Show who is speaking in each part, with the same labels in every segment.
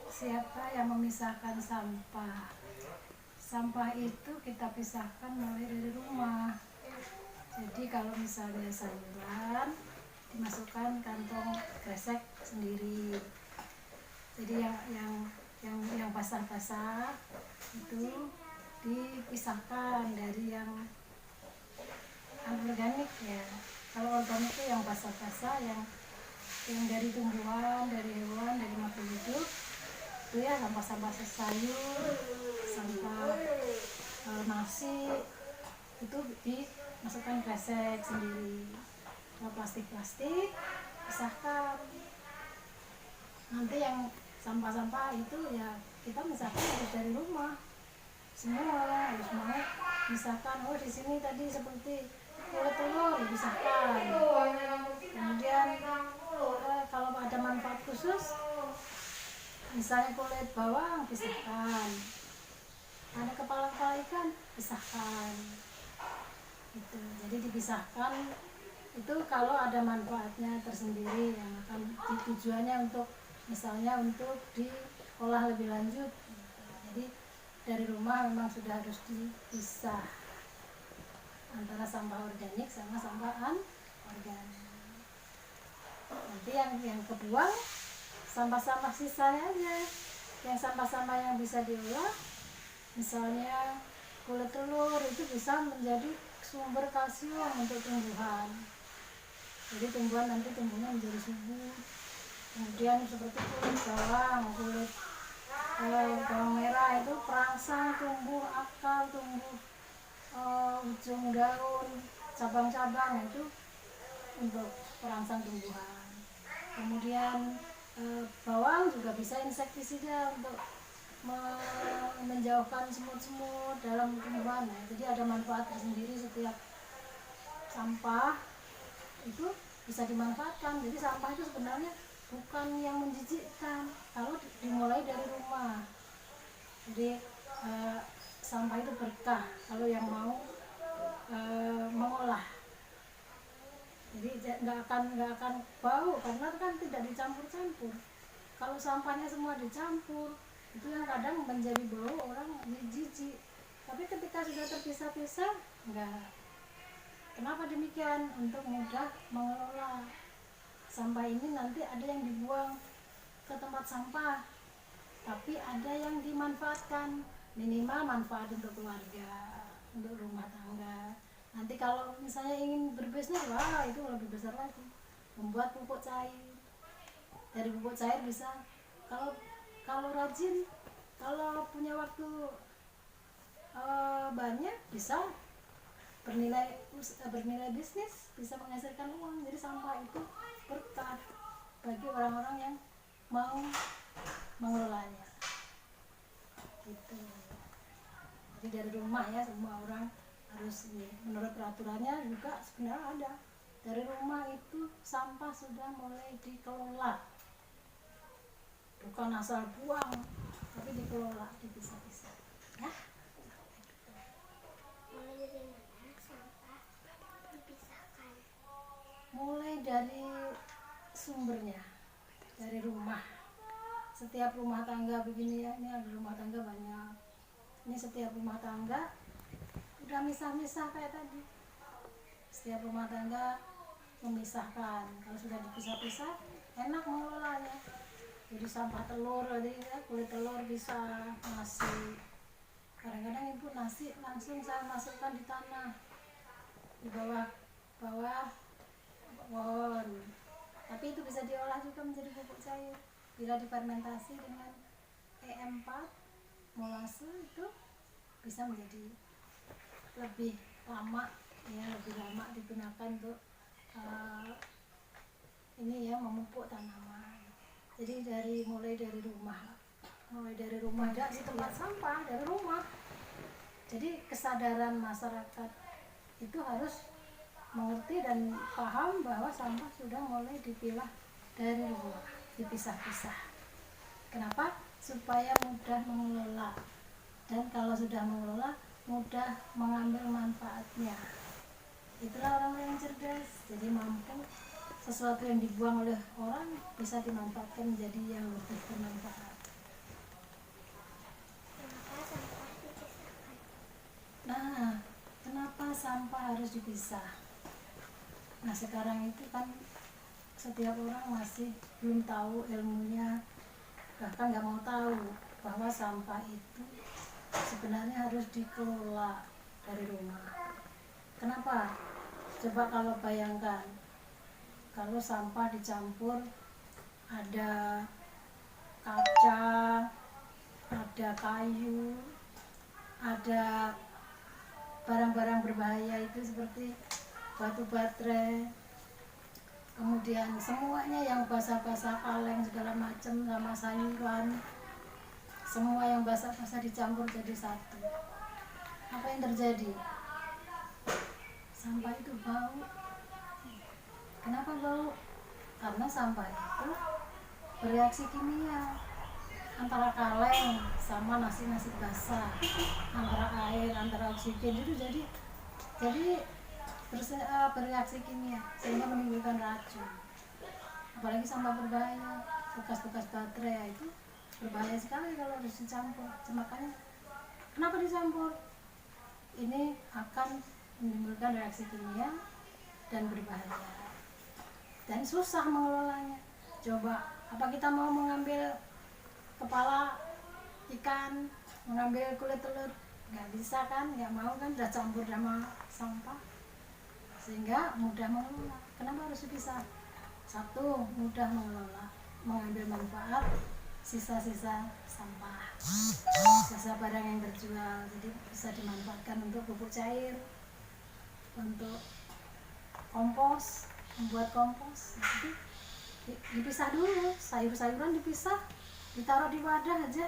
Speaker 1: Siapa yang memisahkan sampah? Sampah itu kita pisahkan mulai dari rumah. Jadi kalau misalnya sayuran dimasukkan kantong kresek sendiri. Jadi yang basah-basah itu dipisahkan dari yang organik ya. Kalau organik itu yang basah-basah, yang dari tumbuhan, dari hewan, dari makhluk hidup, itu ya sampah-sampah sayur, sampah nasi, itu dimasukkan kresek sendiri. Kalau plastik-plastik pisahkan. Nanti yang sampah-sampah itu ya kita misalkan harus dari rumah, semua harus mau misalkan, oh di sini tadi seperti kulit telur pisahkan. Kemudian kalau ada manfaat khusus, misalnya kulit bawang pisahkan, ada kepala ikan pisahkan. Gitu. Jadi dipisahkan itu kalau ada manfaatnya tersendiri yang akan tujuannya untuk misalnya untuk diolah lebih lanjut. Jadi dari rumah memang sudah harus dipisah antara sampah organik sama sampah anorganik. Nanti yang kebuang sampah-sampah sisanya aja, yang sampah-sampah yang bisa diolah, misalnya kulit telur itu bisa menjadi sumber kalsium untuk tumbuhan. Jadi tumbuhan nanti tumbuhnya menjadi subur. Kemudian seperti kulit bawang, kulit bawang merah itu perangsang tumbuh akar, tumbuh ujung daun, cabang-cabang itu untuk perangsang tumbuhan. Kemudian bawang juga bisa insektisida untuk menjauhkan semut-semut dalam tumbuhan. Nah, jadi ada manfaat tersendiri setiap sampah itu bisa dimanfaatkan. Jadi sampah itu sebenarnya bukan yang menjijikkan kalau dimulai dari rumah. Jadi sampah itu berkah kalau yang mau mengolah. Jadi nggak akan bau karena kan tidak dicampur-campur. Kalau sampahnya semua dicampur, itu yang kadang menjadi bau, orang jijik. Tapi ketika sudah terpisah-pisah, enggak. Kenapa demikian? Untuk mudah mengelola sampah ini. Nanti ada yang dibuang ke tempat sampah, tapi ada yang dimanfaatkan, minimal manfaat untuk keluarga, untuk rumah tangga. Nanti kalau misalnya ingin berbisnis, wah itu lebih besar lagi, membuat pupuk cair. Dari pupuk cair bisa, kalau rajin, kalau punya waktu banyak, bisa bernilai bisnis, bisa menghasilkan uang. Jadi sampah itu berkah bagi orang-orang yang mau mengelolanya. Gitu. Jadi dari rumah ya, semua orang harus ini. Menurut peraturannya juga sebenarnya ada. Dari rumah itu sampah sudah mulai dikelola. Bukan asal buang, tapi dikelola, dipisah-pisah. Ya. Mulai dari sumbernya, dari rumah. Setiap rumah tangga begini ya, ini ada rumah tangga banyak. Ini setiap rumah tangga udah misah-misah kayak tadi. Setiap rumah tangga memisahkan. Kalau sudah dipisah-pisah, enak mengelolanya. Jadi sampah telur, jadi ya, kulit telur bisa, nasi. Kadang-kadang ibu nasi langsung saya masukkan di tanah, di bawah pohon. Tapi itu bisa diolah juga menjadi pupuk cair. Bila difermentasi dengan E4 molase itu bisa menjadi lebih lama ya, lebih lama digunakan untuk ini ya, memupuk tanaman. Jadi mulai dari rumah tidak di tempat sampah, dari rumah. Jadi kesadaran masyarakat itu harus mengerti dan paham bahwa sampah sudah mulai dipilah dari rumah, dipisah-pisah. Kenapa? Supaya mudah mengelola, dan kalau sudah mengelola mudah mengambil manfaatnya. Itulah orang yang cerdas, jadi mampu sesuatu yang dibuang oleh orang bisa dimanfaatkan menjadi yang lebih bermanfaat. Nah, kenapa sampah harus dipisah? Nah, sekarang itu kan setiap orang masih belum tahu ilmunya, bahkan nggak mau tahu bahwa sampah itu sebenarnya harus dikelola dari rumah. Kenapa? Coba kalau bayangkan, kalau sampah dicampur ada kaca, ada kayu, ada barang-barang berbahaya itu seperti batu baterai, kemudian semuanya yang basah-basah, kaleng segala macam sama sayuran, semua yang basah-basah dicampur jadi satu. Apa yang terjadi? Sampah itu bau. Kenapa bau? Karena sampah itu bereaksi kimia antara kaleng sama nasi-nasi basah, antara air, antara oksigen itu jadi bereaksi kimia sehingga menimbulkan racun. Apalagi sampah berbahaya, bekas-bekas baterai itu berbahaya sekali kalau harus dicampur. Makanya kenapa dicampur? Ini akan menimbulkan reaksi kimia dan berbahaya dan susah mengelolanya. Coba, apa kita mau mengambil kepala ikan, mengambil kulit telur? Nggak bisa kan, nggak mau kan, udah campur sama sampah sehingga mudah mengelola. Kenapa harus dipisah? Satu, mudah mengelola, mengambil manfaat sisa-sisa sampah, sisa barang yang terjual, jadi bisa dimanfaatkan untuk pupuk cair, untuk kompos, membuat kompos. Jadi dipisah dulu, sayur-sayuran dipisah, ditaruh di wadah aja,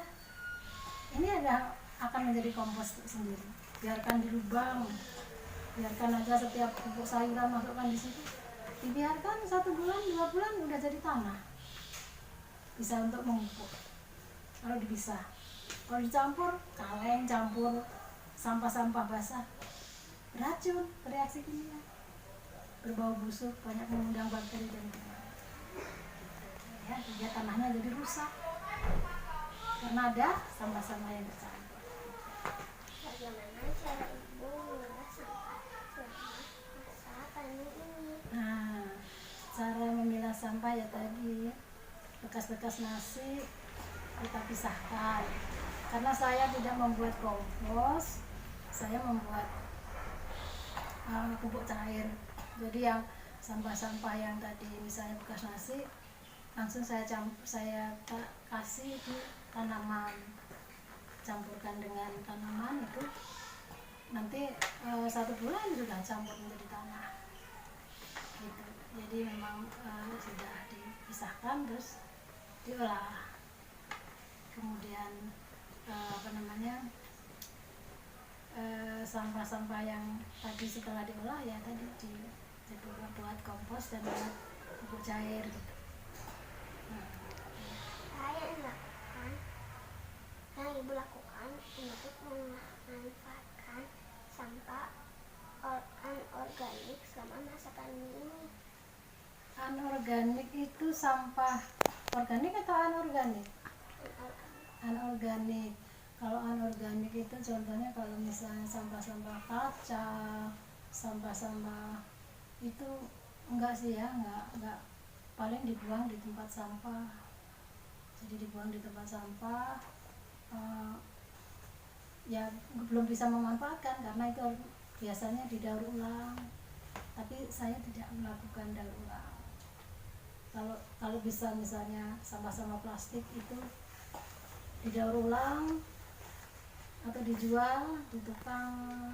Speaker 1: ini ada akan menjadi kompos sendiri. Biarkan di lubang, biarkan aja setiap pupuk sayuran masukkan di situ, dibiarkan 1 bulan 2 bulan udah jadi tanah, bisa untuk memupuk. Kalau dipisah, kalau dicampur, kaleng campur sampah-sampah basah, beracun, bereaksi kimia, berbau busuk, banyak mengundang bakteri dan kuman. Ya, dia tanahnya jadi rusak karena ada sampah-sampah yang bercampur.
Speaker 2: Bagaimana cara ibu memilah sampah selama masa pandemi ini?
Speaker 1: Nah, cara memilah sampah ya tadi, bekas-bekas nasi kita pisahkan. Karena saya tidak membuat kompos, saya membuat pupuk cair. Jadi yang sampah-sampah yang tadi misalnya bekas nasi, langsung saya kasih di tanaman, campurkan dengan tanaman itu, nanti 1 bulan sudah campur menjadi tanah gitu. Jadi memang sudah dipisahkan terus diolah, kemudian sampah-sampah yang tadi setelah diolah ya tadi dibuat kompos dan buat pupuk cair gitu.
Speaker 2: Yang ibu lakukan untuk memanfaatkan sampah anorganik selama masa pandemi ini?
Speaker 1: Anorganik itu sampah organik atau anorganik? Anorganik. Kalau anorganik itu contohnya kalau misalnya sampah-sampah kaca, sampah-sampah itu enggak sih ya, enggak, paling dibuang di tempat sampah. Jadi dibuang di tempat sampah, ya belum bisa memanfaatkan karena itu biasanya didaur ulang. Tapi saya tidak melakukan daur ulang. Kalau bisa misalnya sampah-sampah plastik itu didaur ulang atau dijual di tukang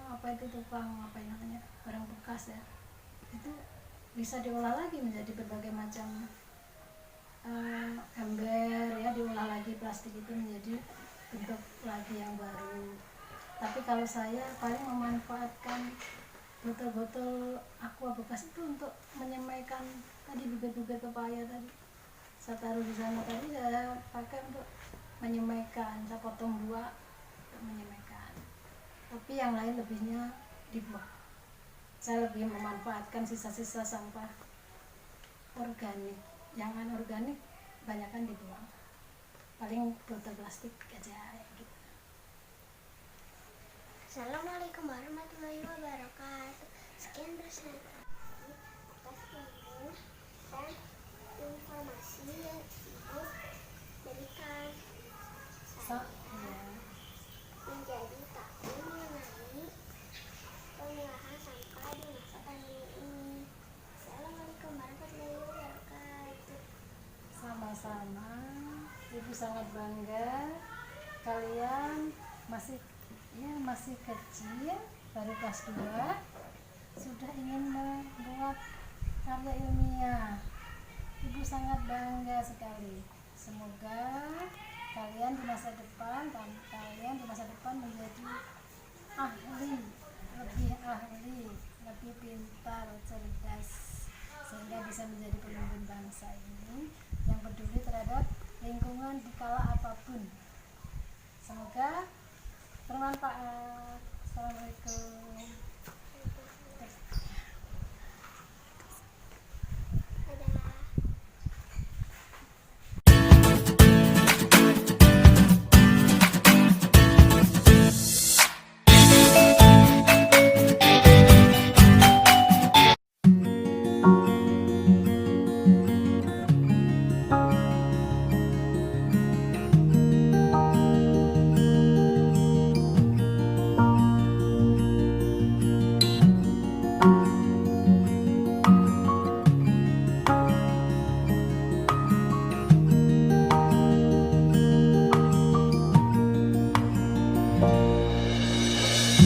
Speaker 1: apa namanya, barang bekas ya, itu bisa diolah lagi menjadi berbagai macam ember ya, diolah lagi plastik itu menjadi bentuk lagi yang baru. Tapi kalau saya paling memanfaatkan botol-botol aqua bekas itu untuk menyemaikan tadi bibit-bibit pepaya tadi, saya taruh di sana tadi, saya pakai untuk menyemaikan, saya potong 2 untuk menyemaikan. Tapi yang lain lebihnya dibuang Saya lebih memanfaatkan sisa-sisa sampah organik. Yang anorganik kebanyakan dibuang, paling botol plastik aja gitu.
Speaker 2: Assalamualaikum warahmatullahi wabarakatuh. Sekian presentasi atas ilmu dan informasi yang Ibu berikan. Saya menjadi tahu mengenai pemilahan sampah di masa pandemi ini. Assalamualaikum warahmatullahi wabarakatuh.
Speaker 1: Sama-sama, Ibu sangat bangga kalian masih kecil, baru kelas 2 sudah ingin membuat karya ilmiah. Ibu sangat bangga sekali. Semoga kalian di masa depan menjadi lebih pintar, cerdas, sehingga bisa menjadi pemimpin bangsa ini yang peduli terhadap lingkungan di kala apapun. Semoga bermanfaat. Assalamualaikum.